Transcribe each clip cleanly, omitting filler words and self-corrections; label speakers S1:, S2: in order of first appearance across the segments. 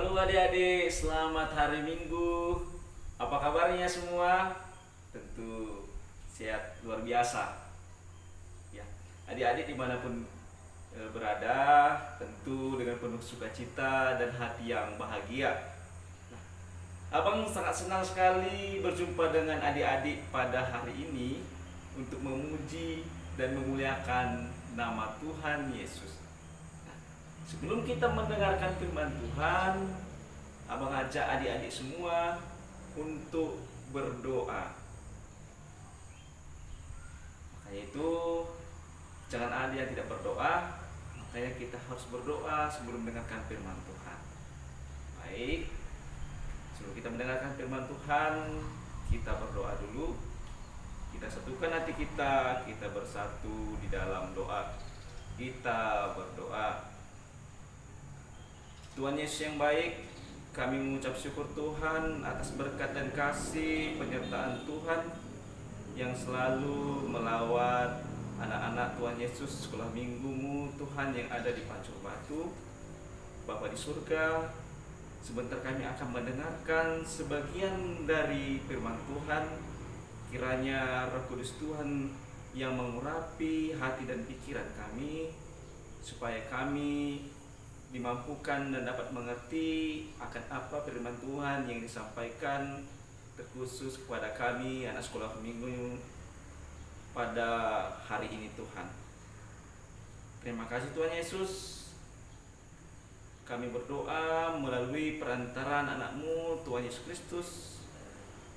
S1: Halo adik-adik, selamat hari Minggu. Apa kabarnya semua? Tentu sehat luar biasa. Ya, adik-adik dimanapun berada, tentu dengan penuh sukacita dan hati yang bahagia. Nah, Abang sangat senang sekali berjumpa dengan adik-adik pada hari ini untuk memuji dan memuliakan nama Tuhan Yesus. Sebelum kita mendengarkan firman Tuhan, Abang ajak adik-adik semua untuk berdoa. Makanya itu, jangan ada yang tidak berdoa. Makanya kita harus berdoa sebelum mendengarkan firman Tuhan. Baik, sebelum kita mendengarkan firman Tuhan, kita berdoa dulu. Kita satukan hati kita bersatu di dalam doa. Kita berdoa. Tuhan Yesus yang baik, kami mengucap syukur Tuhan atas berkat dan kasih penyertaan Tuhan yang selalu melawat anak-anak Tuhan Yesus sekolah minggumu Tuhan yang ada di Pancur Batu. Bapa di surga, sebentar kami akan mendengarkan sebagian dari firman Tuhan. Kiranya Roh Kudus Tuhan yang mengurapi hati dan pikiran kami, supaya kami dimampukan dan dapat mengerti akan apa firman Tuhan yang disampaikan terkhusus kepada kami anak sekolah minggu pada hari ini Tuhan. Terima kasih Tuhan Yesus. Kami berdoa melalui perantaraan anak-Mu Tuhan Yesus Kristus.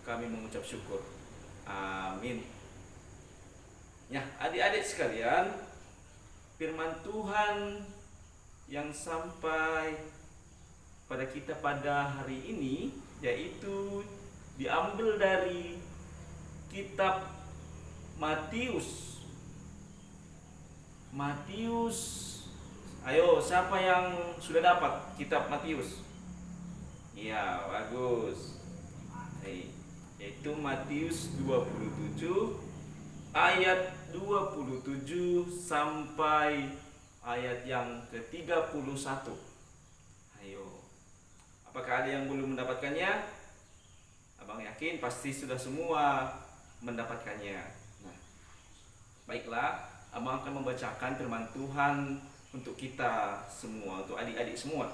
S1: Kami mengucap syukur. Amin. Ya, adik-adik sekalian, firman Tuhan yang sampai pada kita pada hari ini yaitu diambil dari kitab Matius. Ayo, siapa yang sudah dapat kitab Matius? Iya, bagus. Yaitu Matius 27 ayat 27 sampai ayat yang ke-31. Ayo. Apakah ada yang belum mendapatkannya? Abang yakin pasti sudah semua mendapatkannya. Nah, baiklah, Abang akan membacakan firman Tuhan untuk kita semua, untuk adik-adik semua.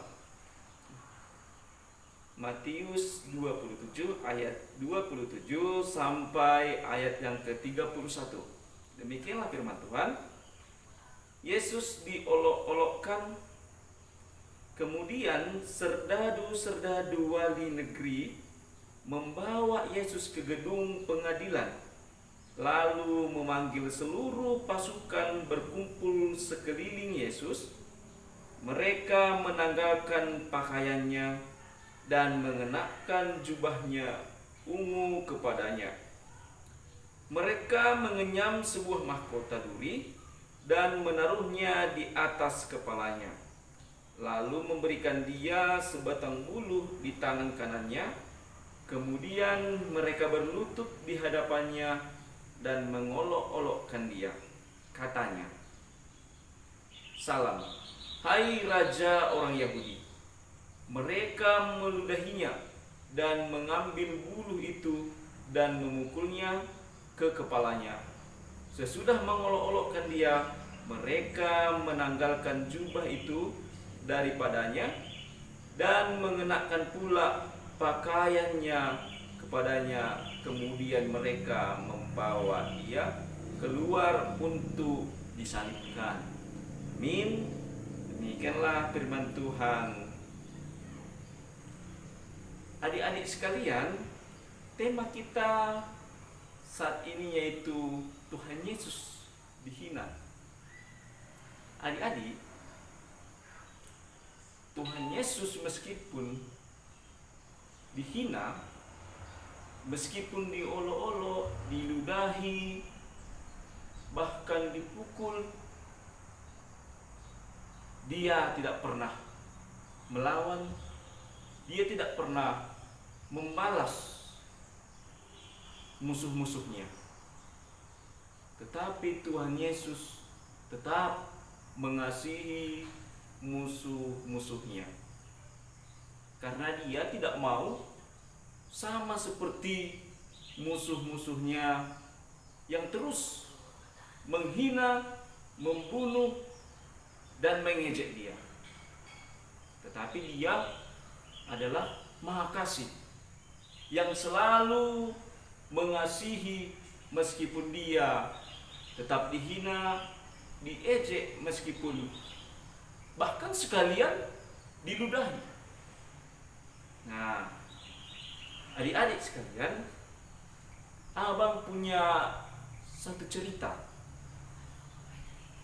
S1: Matius 27 ayat 27 sampai ayat yang ke-31. Demikianlah firman Tuhan. Yesus diolok-olokkan, kemudian serdadu-serdadu wali negeri membawa Yesus ke gedung pengadilan, lalu memanggil seluruh pasukan berkumpul sekeliling Yesus. Mereka menanggalkan pakaiannya dan mengenakan jubahnya ungu kepadanya. Mereka mengenyam sebuah mahkota duri dan menaruhnya di atas kepalanya, lalu memberikan dia sebatang buluh di tangan kanannya. Kemudian mereka berlutut di hadapannya dan mengolok-olokkan dia. Katanya, "Salam, hai Raja orang Yahudi." Mereka meludahinya dan mengambil buluh itu dan memukulnya ke kepalanya. Sesudah mengolok-olokkan dia, mereka menanggalkan jubah itu daripadanya dan mengenakan pula pakaiannya kepadanya. Kemudian mereka membawa dia keluar untuk disalibkan. Amin. Demikianlah firman Tuhan. Adik-adik sekalian, tema kita saat ini yaitu Tuhan Yesus dihina. Adik-adik, Tuhan Yesus meskipun dihina, meskipun diolok-olok, diludahi, bahkan dipukul, dia tidak pernah melawan, dia tidak pernah membalas musuh-musuhnya. Tetapi Tuhan Yesus tetap mengasihi musuh-musuhnya. karena dia tidak mau sama seperti musuh-musuhnya yang terus menghina, membunuh, dan mengejek dia. Tetapi dia adalah Maha Kasih yang selalu mengasihi meskipun dia tetap dihina, diejek, meskipun bahkan sekalian diludahi. Nah, adik-adik sekalian, abang punya satu cerita,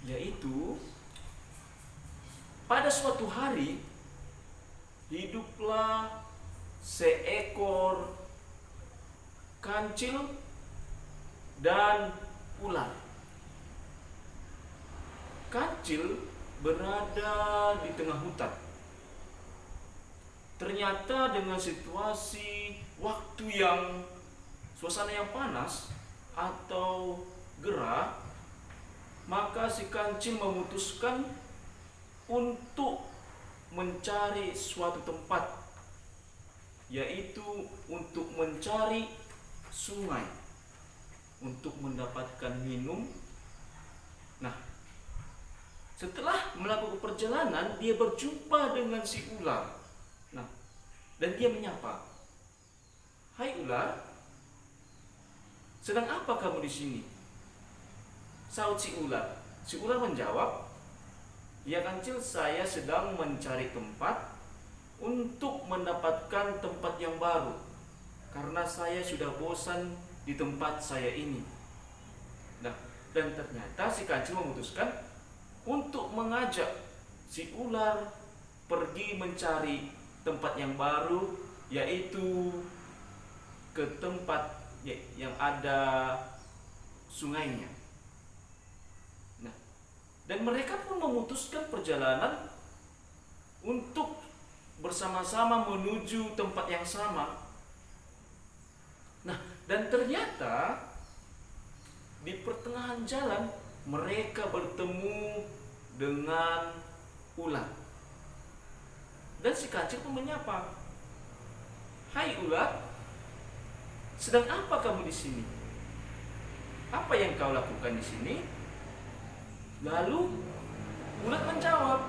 S1: yaitu pada suatu hari hiduplah seekor kancil dan ular. Kancil berada di tengah hutan. Ternyata dengan situasi waktu yang suasana yang panas atau gerah, maka si kancil memutuskan untuk mencari suatu tempat, yaitu untuk mencari sungai untuk mendapatkan minum. Nah, setelah melakukan perjalanan, dia berjumpa dengan si ular. Nah, dan dia menyapa, "Hai ular, sedang apa kamu di sini?" Saut si ular. Si ular menjawab, "Ya kancil, saya sedang mencari tempat untuk mendapatkan tempat yang baru, karena saya sudah bosan di tempat saya ini." Nah, dan ternyata si kancil memutuskan untuk mengajak si ular pergi mencari tempat yang baru, yaitu ke tempat yang ada sungainya. Nah, dan mereka pun memutuskan perjalanan untuk bersama-sama menuju tempat yang sama. Nah, dan ternyata di pertengahan jalan mereka bertemu dengan ular. Dan si kancil pun menyapa, "Hai ular, sedang apa kamu di sini? Apa yang kau lakukan di sini?" Lalu ular menjawab,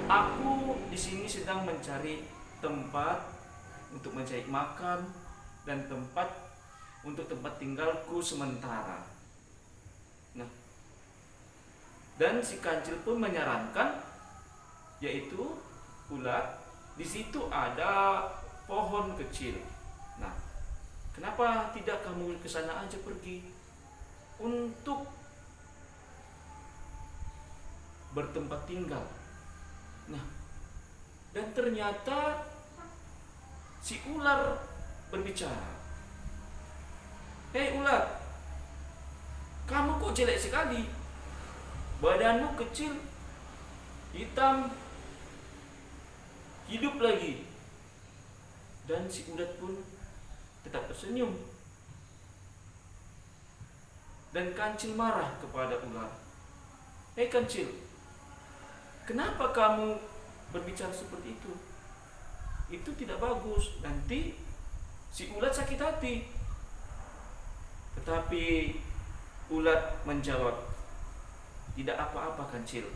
S1: "Aku di sini sedang mencari tempat untuk mencari makan dan tempat untuk tempat tinggalku sementara." Nah, dan si kancil pun menyarankan, yaitu ular, di situ ada pohon kecil. Nah, kenapa tidak kamu ke sana aja pergi untuk bertempat tinggal? Nah, dan ternyata si ular berbicara, "Hei ular, kamu kok jelek sekali? Badanmu kecil, hitam, hidup lagi." Dan si ular pun tetap tersenyum. Dan kancil marah kepada ular, "Hei kancil, kenapa kamu berbicara seperti itu? Itu tidak bagus, nanti si ular sakit hati." Tetapi ular menjawab, "Tidak apa-apa kancil,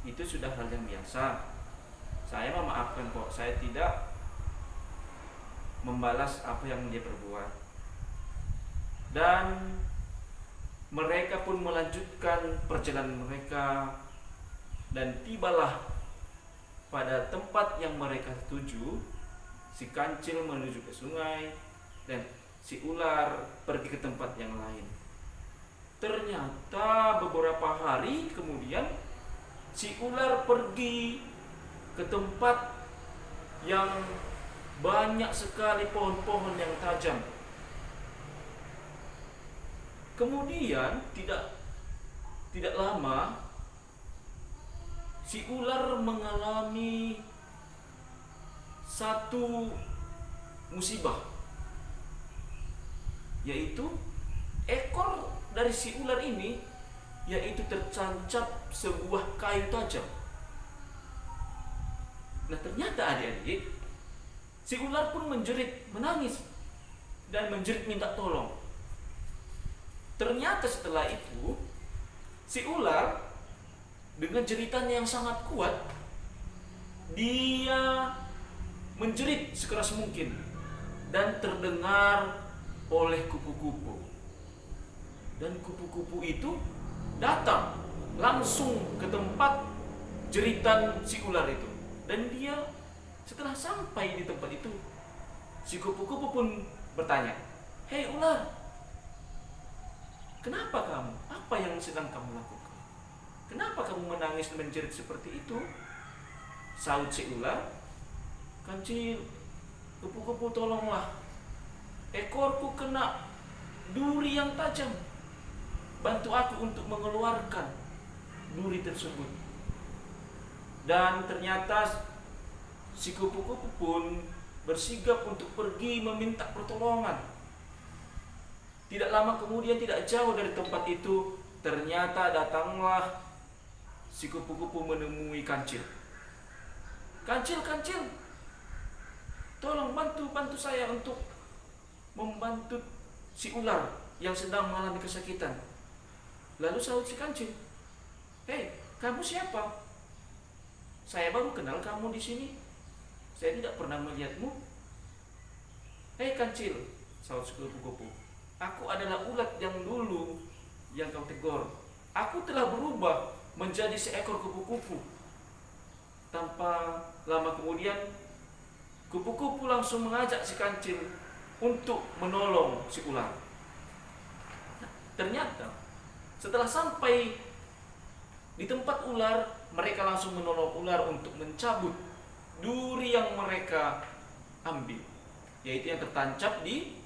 S1: itu sudah hal yang biasa. Saya memaafkan kok, saya tidak membalas apa yang dia perbuat." Dan mereka pun melanjutkan perjalanan mereka, dan tibalah pada tempat yang mereka tuju. Si kancil menuju ke sungai dan si ular pergi ke tempat yang lain. Ternyata beberapa hari kemudian si ular pergi ke tempat yang banyak sekali pohon-pohon yang tajam. Kemudian tidak lama si ular mengalami satu musibah, yaitu ekor dari si ular ini yaitu tercancap sebuah kayu tajam. Nah ternyata adik-adik, si ular pun menjerit, menangis, dan menjerit minta tolong. Ternyata setelah itu, si ular dengan jeritannya yang sangat kuat, dia menjerit sekeras mungkin dan terdengar oleh kupu-kupu. Dan kupu-kupu itu datang langsung ke tempat jeritan si ular itu. Dan dia setelah sampai di tempat itu, si kupu-kupu pun bertanya, "Hei ular, kenapa kamu? Apa yang sedang kamu lakukan? Kenapa kamu menangis dan menjerit seperti itu?" Saut si ular, "Kancil, kupu-kupu tolonglah. Ekorku kena duri yang tajam. Bantu aku untuk mengeluarkan duri tersebut." Dan ternyata si kupu-kupu pun bersigap untuk pergi meminta pertolongan. Tidak lama kemudian, tidak jauh dari tempat itu, ternyata datanglah si kupu-kupu menemui Kancil. "Kancil, Kancil, tolong bantu saya untuk membantu si ular yang sedang mengalami kesakitan." Lalu sahut si Kancil, "Hei, kamu siapa? Saya baru kenal kamu di sini. Saya tidak pernah melihatmu." "Hei Kancil," sahut si kupu-kupu, "aku adalah ulat yang dulu yang kau tegur. Aku telah berubah menjadi seekor kupu-kupu." Tanpa lama kemudian, kupu-kupu langsung mengajak si Kancil untuk menolong si ular. Ternyata setelah sampai di tempat ular, mereka langsung menolong ular untuk mencabut duri yang mereka ambil, yaitu yang tertancap di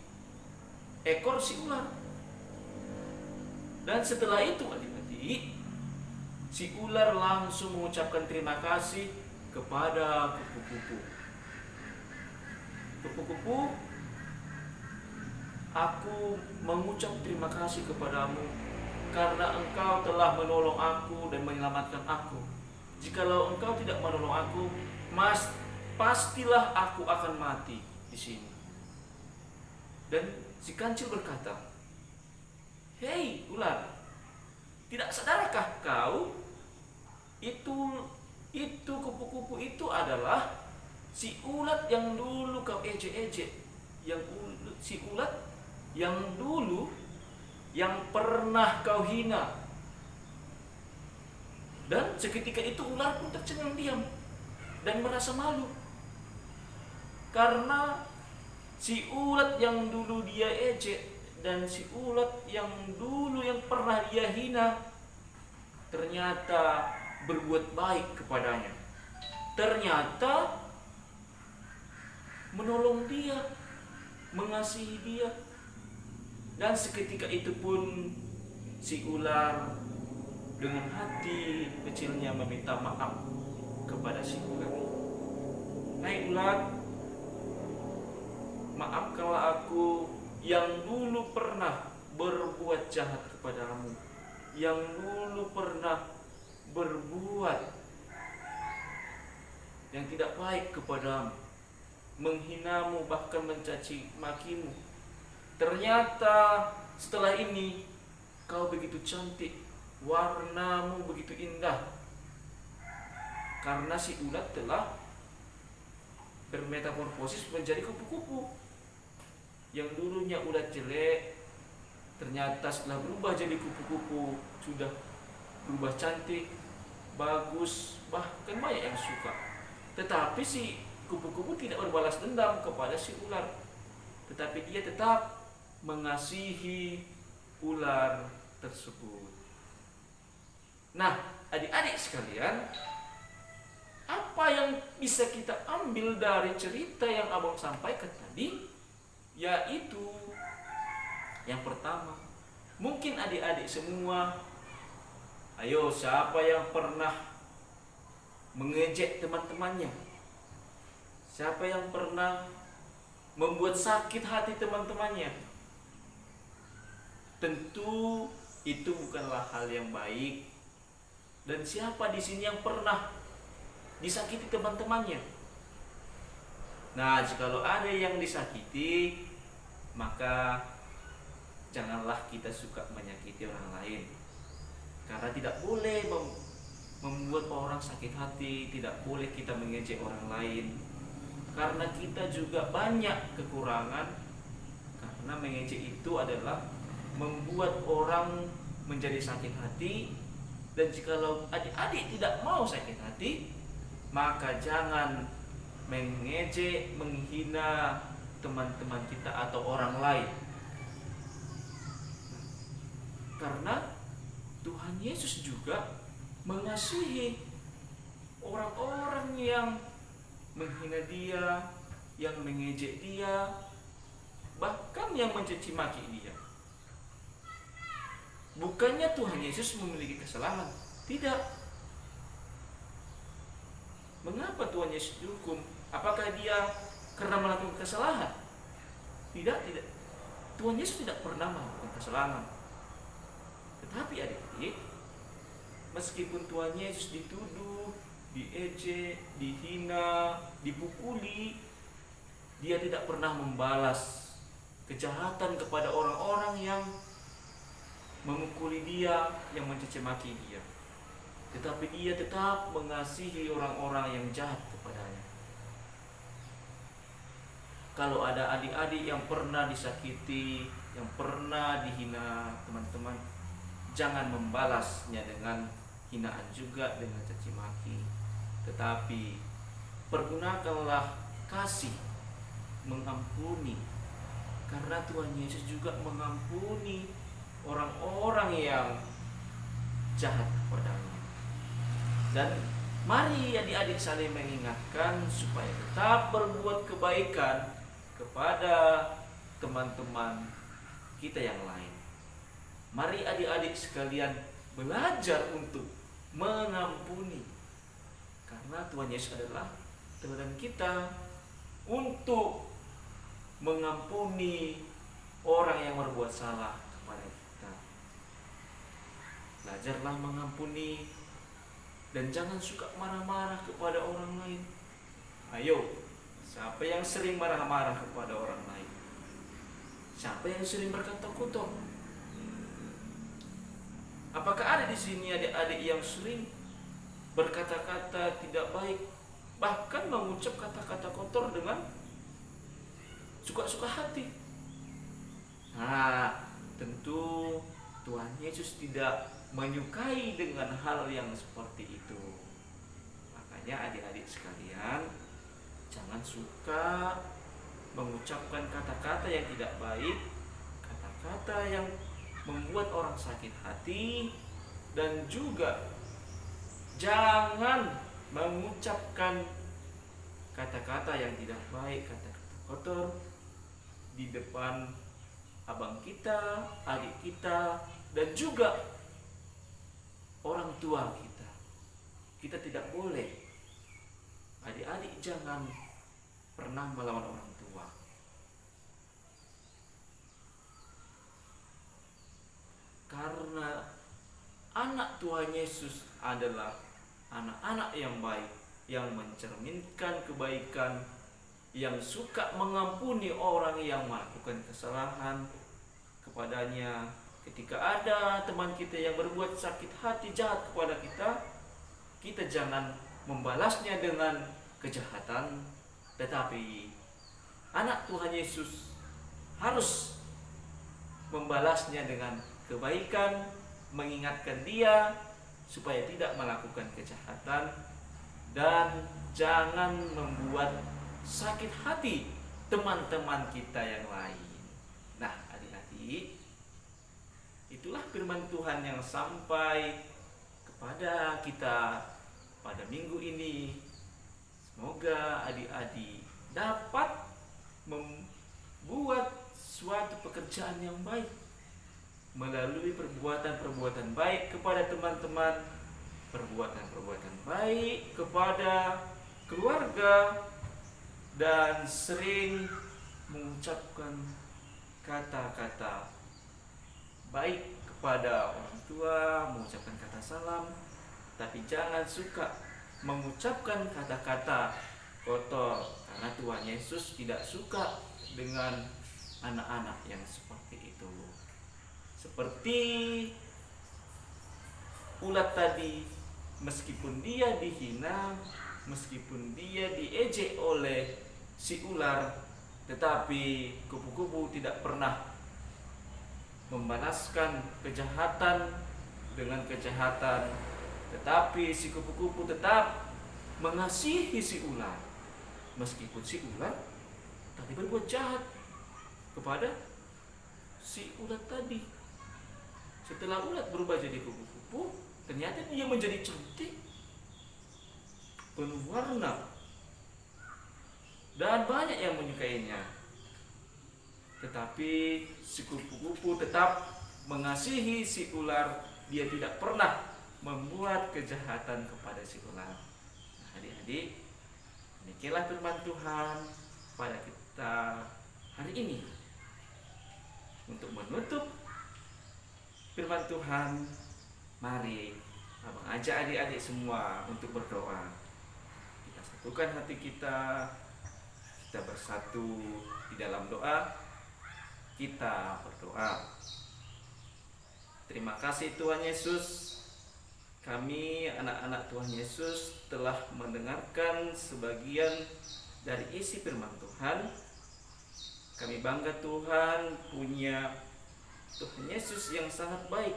S1: ekor si ular. Dan setelah itu adik-adik, si ular langsung mengucapkan terima kasih kepada kupu-kupu. "Kupu-kupu, aku mengucap terima kasih kepadamu karena engkau telah menolong aku dan menyelamatkan aku. Jikalau engkau tidak menolong aku, pastilah aku akan mati di sini." Dan si Kancil berkata, "Hei ular, tidak sadarkah kau itu kupu-kupu itu adalah si ulat yang dulu kau ejek-ejek, si ulat yang dulu yang pernah kau hina." Dan seketika itu ular pun tercengang diam dan merasa malu, karena si ulat yang dulu dia ejek dan si ulat yang dulu yang pernah dia hina ternyata berbuat baik kepadanya. Ternyata menolong dia, mengasihi dia. Dan seketika itu pun si ular dengan hati kecilnya meminta maaf kepada si ular. "Hai ular, maafkanlah aku yang dulu pernah berbuat jahat kepadamu, yang dulu pernah berbuat yang tidak baik kepadamu, menghinamu, bahkan mencaci makimu. Ternyata setelah ini kau begitu cantik, warnamu begitu indah, karena si ulat telah bermetamorfosis menjadi kupu-kupu. Yang dulunya ulat jelek, ternyata setelah berubah jadi kupu-kupu sudah berubah cantik, bagus, bahkan banyak yang suka. Tetapi si kupu-kupu tidak berbalas dendam kepada si ular, tetapi dia tetap mengasihi ular tersebut. Nah, adik-adik sekalian, apa yang bisa kita ambil dari cerita yang abang sampaikan tadi? Yaitu yang pertama, mungkin adik-adik semua, ayo siapa yang pernah mengejek teman-temannya? Siapa yang pernah membuat sakit hati teman-temannya? Tentu itu bukanlah hal yang baik. Dan siapa di sini yang pernah disakiti teman-temannya. Nah, jikalau ada yang disakiti, maka janganlah kita suka menyakiti orang lain. Karena tidak boleh membuat orang sakit hati, tidak boleh kita mengejek orang lain. Karena kita juga banyak kekurangan. Karena mengejek itu adalah membuat orang menjadi sakit hati. Dan jikalau adik-adik tidak mau sakit hati, maka jangan mengejek, menghina teman-teman kita atau orang lain. Karena Tuhan Yesus juga mengasihi orang-orang yang menghina dia, yang mengejek dia, bahkan yang mencaci maki dia. Bukannya Tuhan Yesus memiliki kesalahan, tidak. Mengapa Tuhan Yesus dihukum? Apakah dia karena melakukan kesalahan? Tidak. Tuhan Yesus tidak pernah melakukan kesalahan. Tetapi adik-adik, meskipun Tuhan Yesus dituduh, diejek, dihina, dipukuli, dia tidak pernah membalas kejahatan kepada orang-orang yang memukuli dia, yang mencaci maki dia. Tetapi dia tetap mengasihi orang-orang yang jahat kepadanya. Kalau ada adik-adik yang pernah disakiti, yang pernah dihina teman-teman, jangan membalasnya dengan hinaan juga, dengan caci maki. Tetapi pergunakanlah kasih, mengampuni. Karena Tuhan Yesus juga mengampuni orang-orang yang jahat kepadanya. Dan mari adik-adik saling mengingatkan supaya tetap berbuat kebaikan kepada teman-teman kita yang lain. Mari adik-adik sekalian belajar untuk mengampuni. Karena Tuhan Yesus adalah teladan kita untuk mengampuni orang yang berbuat salah kepada kita. Belajarlah mengampuni dan jangan suka marah-marah kepada orang lain. Ayo, siapa yang sering marah-marah kepada orang lain? Siapa yang sering berkata kotor? Apakah ada di sini adik-adik yang sering berkata-kata tidak baik, bahkan mengucap kata-kata kotor dengan suka-suka hati? Nah, tentu Tuhan Yesus tidak menyukai dengan hal yang seperti itu. Makanya adik-adik sekalian, jangan suka mengucapkan kata-kata yang tidak baik, kata-kata yang membuat orang sakit hati, dan juga jangan mengucapkan kata-kata yang tidak baik, kata-kata kotor di depan abang kita, adik kita, dan juga orang tua kita. Kita tidak boleh. Adik-adik jangan pernah melawan orang tua. Karena anak Tuhan Yesus adalah anak-anak yang baik, yang mencerminkan kebaikan, yang suka mengampuni orang yang melakukan kesalahan kepadanya. Ketika ada teman kita yang berbuat sakit hati, jahat kepada kita, kita jangan membalasnya dengan kejahatan, tetapi anak Tuhan Yesus harus membalasnya dengan kebaikan, mengingatkan dia supaya tidak melakukan kejahatan, dan jangan membuat sakit hati teman-teman kita yang lain. Nah, adik-adik, itulah firman Tuhan yang sampai kepada kita pada minggu ini. Semoga adik-adik dapat membuat suatu pekerjaan yang baik melalui perbuatan-perbuatan baik kepada teman-teman, perbuatan-perbuatan baik kepada keluarga, dan sering mengucapkan kata-kata baik kepada orang tua, mengucapkan kata salam. Tapi jangan suka mengucapkan kata-kata kotor, karena Tuhan Yesus tidak suka dengan anak-anak yang seperti itu. Seperti ulat tadi, meskipun dia dihina, meskipun dia diejek oleh si ular, tetapi kupu-kupu tidak pernah membalaskan kejahatan dengan kejahatan, tetapi si kupu-kupu tetap mengasihi si ular, meskipun si ular tadi berbuat jahat kepada si ulat tadi. Setelah ulat berubah jadi kupu-kupu, ternyata dia menjadi cantik, penuh warna, dan banyak yang menyukainya. Tetapi si kupu-kupu tetap mengasihi si ular. Dia tidak pernah membuat kejahatan kepada si ular. Nah, adik-adik, demikianlah firman Tuhan pada kita hari ini. Untuk menutup firman Tuhan, mari abang ajak adik-adik semua untuk berdoa. Kita satukan hati kita bersatu di dalam doa. Kita berdoa. Terima kasih Tuhan Yesus, kami anak-anak Tuhan Yesus telah mendengarkan sebagian dari isi firman Tuhan. Kami bangga Tuhan punya Tuhan Yesus yang sangat baik,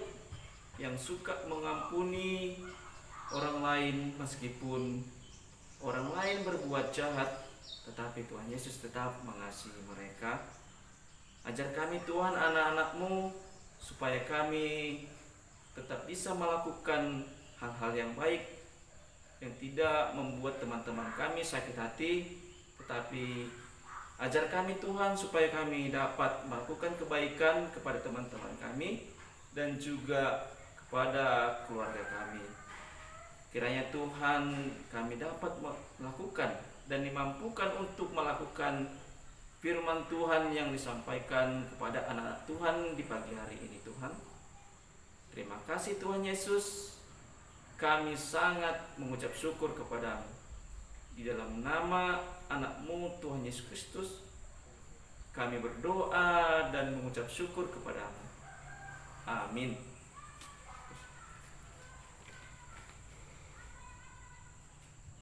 S1: yang suka mengampuni orang lain meskipun orang lain berbuat jahat, tetapi Tuhan Yesus tetap mengasihi mereka. Ajar kami Tuhan, anak-anak-Mu, supaya kami tetap bisa melakukan hal-hal yang baik, yang tidak membuat teman-teman kami sakit hati, tetapi ajar kami Tuhan supaya kami dapat melakukan kebaikan kepada teman-teman kami dan juga kepada keluarga kami. Kiranya Tuhan kami dapat melakukan dan dimampukan untuk melakukan firman Tuhan yang disampaikan kepada anak-anak Tuhan di pagi hari ini Tuhan. Terima kasih Tuhan Yesus. Kami sangat mengucap syukur kepadamu. Di dalam nama anak-Mu Tuhan Yesus Kristus, kami berdoa dan mengucap syukur kepadamu. Amin.